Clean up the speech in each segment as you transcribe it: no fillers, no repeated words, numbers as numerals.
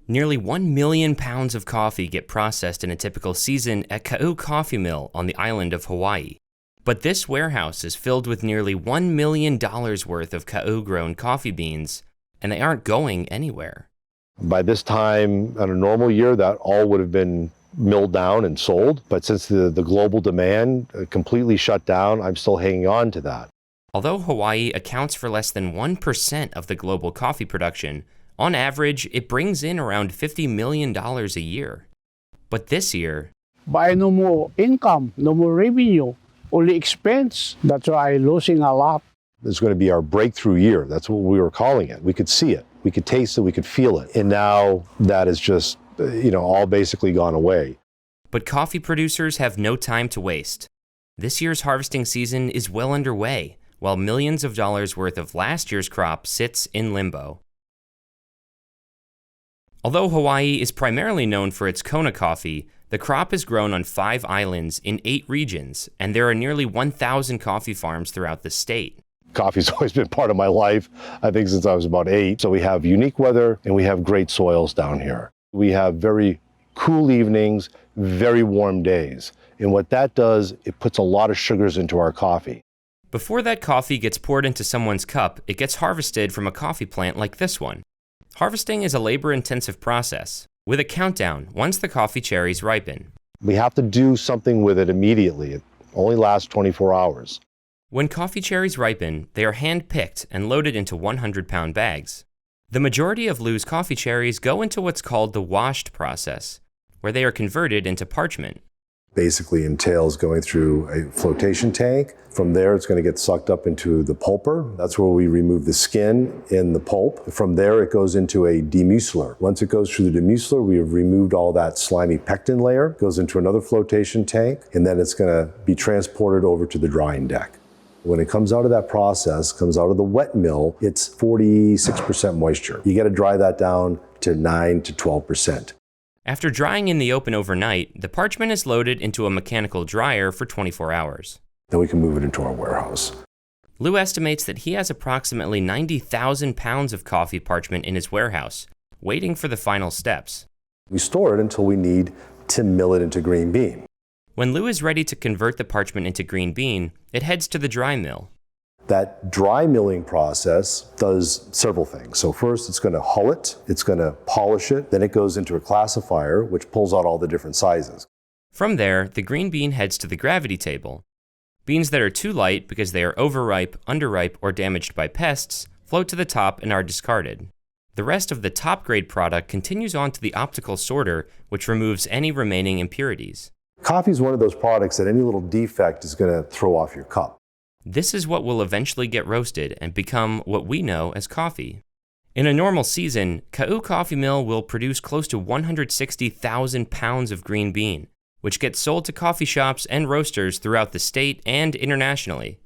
Nearly 1 million pounds of coffee get processed in a typical season at Ka'u Coffee Mill on the island of Hawaii. But this warehouse is filled with nearly $1 million worth of Ka'u-grown coffee beans, and they aren't going anywhere. By this time, on a normal year, that all would have been milled down and sold. But since the global demand completely shut down, I'm still hanging on to that. Although Hawaii accounts for less than 1% of the global coffee production, on average, it brings in around $50 million a year. But this year, By no more income, no more revenue, only expense. That's why losing a lot. It's going to be our breakthrough year. That's what we were calling it. We could see it, we could taste it, we could feel it. And now that is just, all basically gone away. But coffee producers have no time to waste. This year's harvesting season is well underway, while millions of dollars worth of last year's crop sits in limbo. Although Hawaii is primarily known for its Kona coffee, the crop is grown on 5 islands in 8 regions, and there are nearly 1,000 coffee farms throughout the state. Coffee's always been part of my life, I think since I was about 8. So we have unique weather and we have great soils down here. We have very cool evenings, very warm days. And what that does, it puts a lot of sugars into our coffee. Before that coffee gets poured into someone's cup, it gets harvested from a coffee plant like this one. Harvesting is a labor-intensive process, with a countdown once the coffee cherries ripen. We have to do something with it immediately. It only lasts 24 hours. When coffee cherries ripen, they are hand-picked and loaded into 100-pound bags. The majority of Lou's coffee cherries go into what's called the washed process, where they are converted into parchment. Basically entails going through a flotation tank. From there, it's going to get sucked up into the pulper. That's where we remove the skin in the pulp. From there, it goes into a demuseler. Once it goes through the demuseler, we have removed all that slimy pectin layer. It goes into another flotation tank, and then it's going to be transported over to the drying deck. When it comes out of that process, comes out of the wet mill, it's 46% moisture. You got to dry that down to 9 to 12%. After drying in the open overnight, the parchment is loaded into a mechanical dryer for 24 hours. Then we can move it into our warehouse. Lou estimates that he has approximately 90,000 pounds of coffee parchment in his warehouse, waiting for the final steps. We store it until we need to mill it into green bean. When Lou is ready to convert the parchment into green bean, it heads to the dry mill. That dry milling process does several things. So first, it's going to hull it, it's going to polish it, then it goes into a classifier, which pulls out all the different sizes. From there, the green bean heads to the gravity table. Beans that are too light because they are overripe, underripe, or damaged by pests float to the top and are discarded. The rest of the top-grade product continues on to the optical sorter, which removes any remaining impurities. Coffee is one of those products that any little defect is going to throw off your cup. This is what will eventually get roasted and become what we know as coffee. In a normal season, Ka'u Coffee Mill will produce close to 160,000 pounds of green bean, which gets sold to coffee shops and roasters throughout the state and internationally.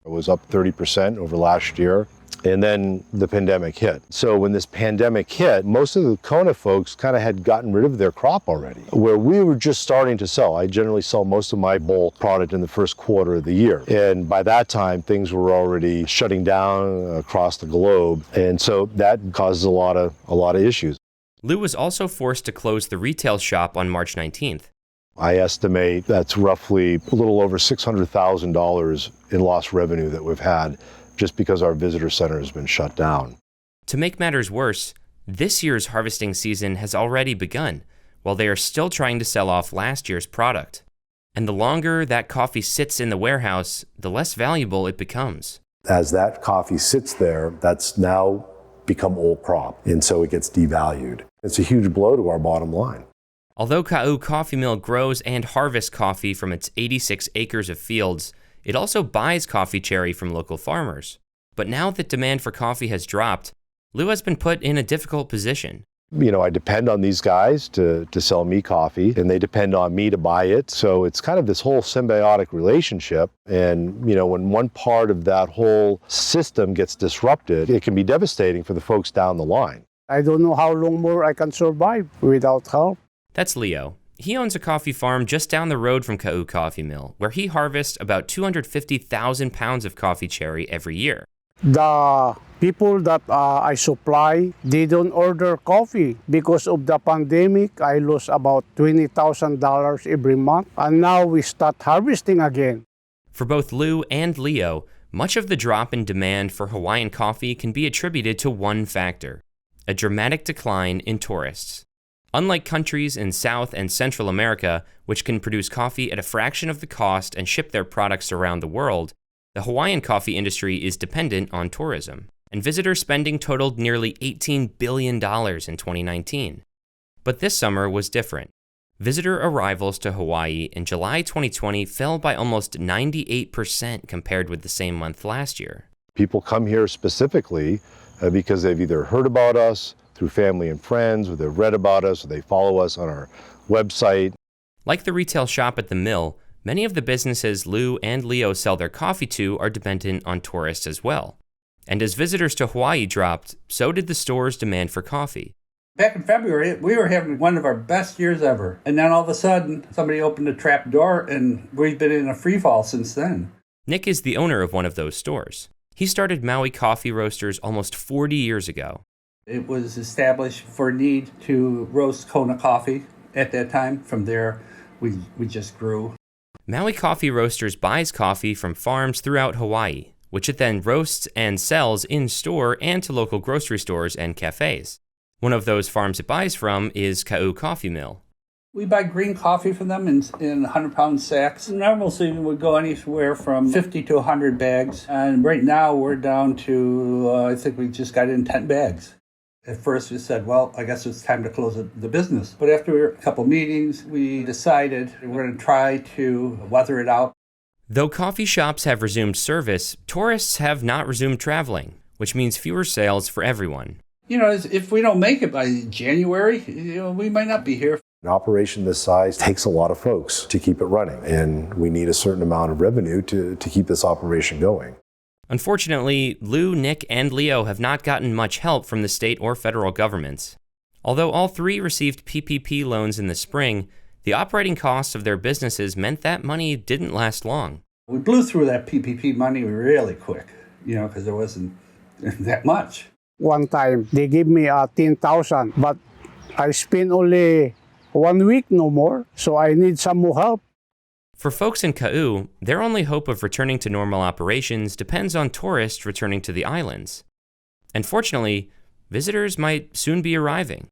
It was up 30% over last year, and then the pandemic hit. So when this pandemic hit, most of the Kona folks kind of had gotten rid of their crop already, where we were just starting to sell. I generally sell most of my bulk product in the first quarter of the year. And by that time, things were already shutting down across the globe. And so that causes a lot of issues. Lou was also forced to close the retail shop on March 19th. I estimate that's roughly a little over $600,000 in lost revenue that we've had just because our visitor center has been shut down. To make matters worse, this year's harvesting season has already begun, while they are still trying to sell off last year's product. And the longer that coffee sits in the warehouse, the less valuable it becomes. As that coffee sits there, that's now become old crop, and so it gets devalued. It's a huge blow to our bottom line. Although Ka'u Coffee Mill grows and harvests coffee from its 86 acres of fields, it also buys coffee cherry from local farmers. But now that demand for coffee has dropped, Lou has been put in a difficult position. I depend on these guys to sell me coffee, and they depend on me to buy it. So it's kind of this whole symbiotic relationship. And, when one part of that whole system gets disrupted, it can be devastating for the folks down the line. I don't know how long more I can survive without help. That's Leo. He owns a coffee farm just down the road from Ka'u Coffee Mill, where he harvests about 250,000 pounds of coffee cherry every year. The people that I supply, they don't order coffee. Because of the pandemic, I lose about $20,000 every month. And now we start harvesting again. For both Lou and Leo, much of the drop in demand for Hawaiian coffee can be attributed to one factor: a dramatic decline in tourists. Unlike countries in South and Central America, which can produce coffee at a fraction of the cost and ship their products around the world, the Hawaiian coffee industry is dependent on tourism, and visitor spending totaled nearly $18 billion in 2019. But this summer was different. Visitor arrivals to Hawaii in July 2020 fell by almost 98% compared with the same month last year. People come here specifically because they've either heard about us through family and friends, or they've read about us, or they follow us on our website. Like the retail shop at the mill, many of the businesses Lou and Leo sell their coffee to are dependent on tourists as well. And as visitors to Hawaii dropped, so did the store's demand for coffee. Back in February, we were having one of our best years ever. And then all of a sudden, somebody opened a trap door, and we've been in a free fall since then. Nick is the owner of one of those stores. He started Maui Coffee Roasters almost 40 years ago. It was established for a need to roast Kona coffee at that time. From there, we just grew. Maui Coffee Roasters buys coffee from farms throughout Hawaii, which it then roasts and sells in-store and to local grocery stores and cafes. One of those farms it buys from is Ka'u Coffee Mill. We buy green coffee from them in 100-pound sacks. The normal season would go anywhere from 50 to 100 bags. And right now, we're down to, I think we just got in 10 bags. At first, we said, well, I guess it's time to close the business. But after a couple meetings, we decided we're going to try to weather it out. Though coffee shops have resumed service, tourists have not resumed traveling, which means fewer sales for everyone. You know, if we don't make it by January, we might not be here. An operation this size takes a lot of folks to keep it running, and we need a certain amount of revenue to keep this operation going. Unfortunately, Lou, Nick, and Leo have not gotten much help from the state or federal governments. Although all three received PPP loans in the spring, the operating costs of their businesses meant that money didn't last long. We blew through that PPP money really quick, because there wasn't that much. One time, they gave me $10,000, but I spent only 1 week, no more, so I need some more help. For folks in Ka'u, their only hope of returning to normal operations depends on tourists returning to the islands. And fortunately, visitors might soon be arriving.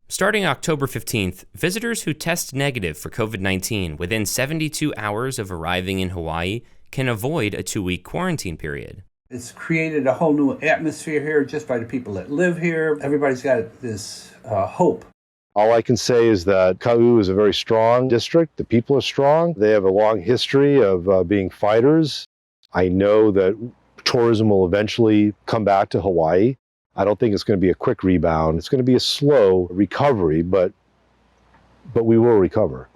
Starting October 15th, visitors who test negative for COVID-19 within 72 hours of arriving in Hawaii can avoid a 2-week quarantine period. It's created a whole new atmosphere here just by the people that live here. Everybody's got this hope. All I can say is that Ka'u is a very strong district. The people are strong. They have a long history of being fighters. I know that tourism will eventually come back to Hawaii. I don't think it's going to be a quick rebound. It's going to be a slow recovery, but we will recover.